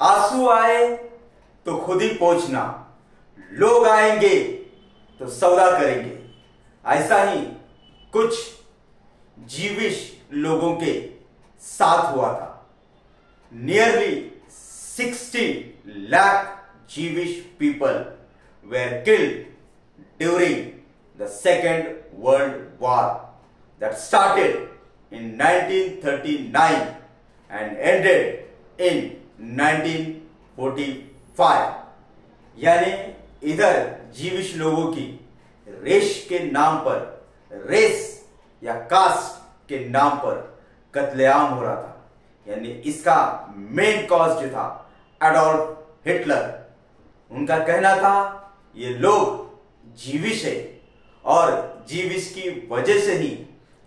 आंसू आए तो खुद ही पहुंचना, लोग आएंगे तो सौदा करेंगे। ऐसा ही कुछ जीविश लोगों के साथ हुआ था। Nearly 60 lakh Jewish people were killed during the Second World War that started in 1939 and ended in 1945। यानी इधर जीविश लोगों की रेश के नाम पर, रेस या कास्ट के नाम पर कत्लेआम हो रहा था। यानी इसका मेन कॉज जो था एडोल्फ हिटलर, उनका कहना था ये लोग जीविश है और जीविश की वजह से ही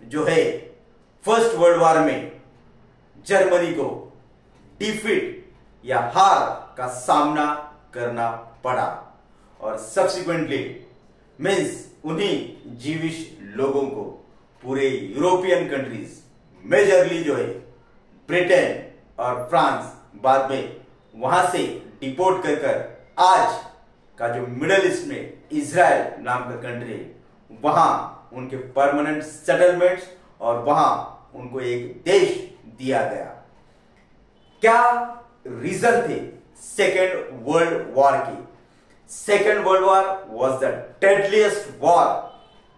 जो है फर्स्ट वर्ल्ड वॉर में जर्मनी को डिफीट या हार का सामना करना पड़ा। और सब्सिक्वेंटली मीन्स उन्हीं जीविश लोगों को पूरे यूरोपियन कंट्रीज, मेजरली जो है ब्रिटेन और फ्रांस, बाद में वहां से डिपोर्ट कर आज का जो मिडल ईस्ट में इजराइल नाम का कंट्री है, वहां उनके परमानेंट सेटलमेंट्स और वहां उनको एक देश दिया गया। क्या रीजन थे सेकेंड वर्ल्ड वॉर की? Second world war was the deadliest war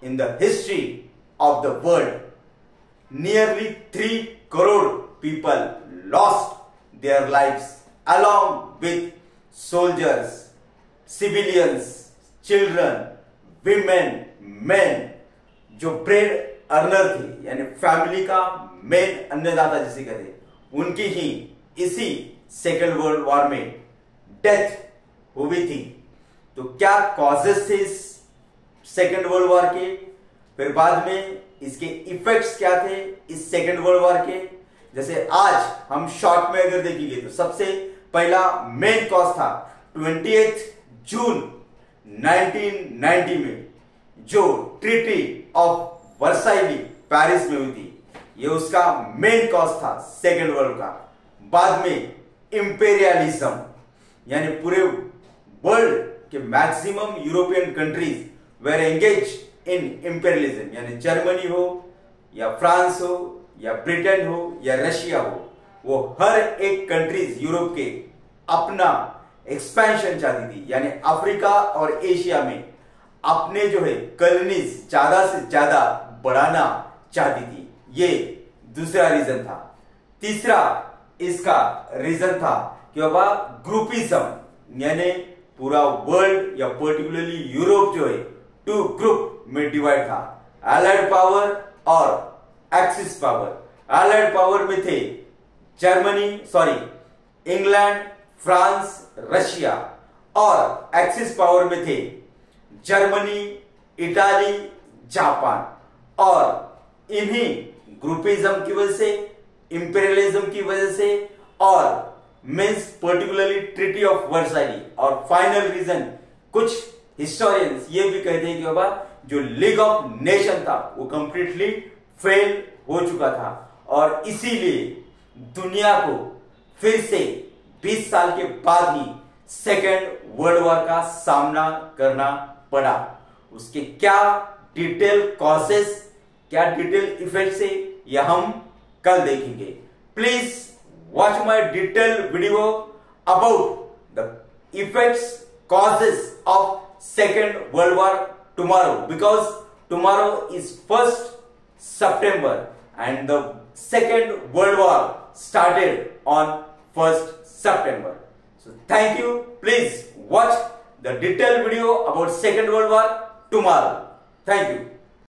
in the history of the world. Nearly 3 crore people lost their lives along with soldiers, civilians, children, women, men। जो ब्रेड अर्नर थे यानी family का main अन्नदाता जिसे कहते, उनकी ही इसी सेकेंड वर्ल्ड वॉर में डेथ हुई थी। तो क्या कॉजेस थे इस सेकेंड वर्ल्ड वॉर के, फिर बाद में इसके इफेक्ट्स क्या थे इस सेकेंड वर्ल्ड वॉर के? जैसे आज हम शॉर्ट में अगर देखेंगे तो सबसे पहला मेन कॉज था 28 जून 1990 में जो ट्रीटी ऑफ वर्साइली पेरिस में हुई थी, ये उसका मेन कॉज था सेकेंड वर्ल्ड का। बाद में इंपेरियलिज्म, यानी पूरे वर्ल्ड के maximum European countries were engage in imperialism, यानी जर्मनी हो या फ्रांस हो या ब्रिटेन हो या रशिया हो, वो हर एक कंट्रीज यूरोप के अपना एक्सपेंशन चाहती थी, यानी अफ्रीका और एशिया में अपने जो है कॉलोनीज ज्यादा से ज्यादा बढ़ाना चाहती थी। ये दूसरा रीजन था। तीसरा इसका रीजन था कि बाबा ग्रुपिज्म, यानी पूरा वर्ल्ड या पर्टिकुलरली यूरोप जो है 2 ग्रुप में डिवाइड था, एलाइड पावर और एक्सिस पावर। एलाइड पावर में थे इंग्लैंड, फ्रांस, रशिया, और एक्सिस पावर में थे जर्मनी, इटाली, जापान। और इन्हीं ग्रुपिज्म की वजह से, इंपेरियलिज्म की वजह से और मीन्स पर्टिकुलरली ट्रीटी ऑफ वर्साइली, और फाइनल रीजन कुछ हिस्टोरियंस ये भी कहते हैं कि बाबा जो लीग ऑफ नेशन था वो कंप्लीटली फेल हो चुका था और इसीलिए दुनिया को फिर से 20 साल के बाद ही सेकेंड वर्ल्ड वॉर का सामना करना पड़ा। उसके क्या डिटेल कॉजेस, क्या डिटेल इफेक्ट्स है, यह हम कल देखेंगे। Please watch my detail video about the effects, causes of Second World War tomorrow, because tomorrow is 1st September and the Second World War started on 1st September. So thank you. Please watch the detailed video about Second World War tomorrow. Thank you.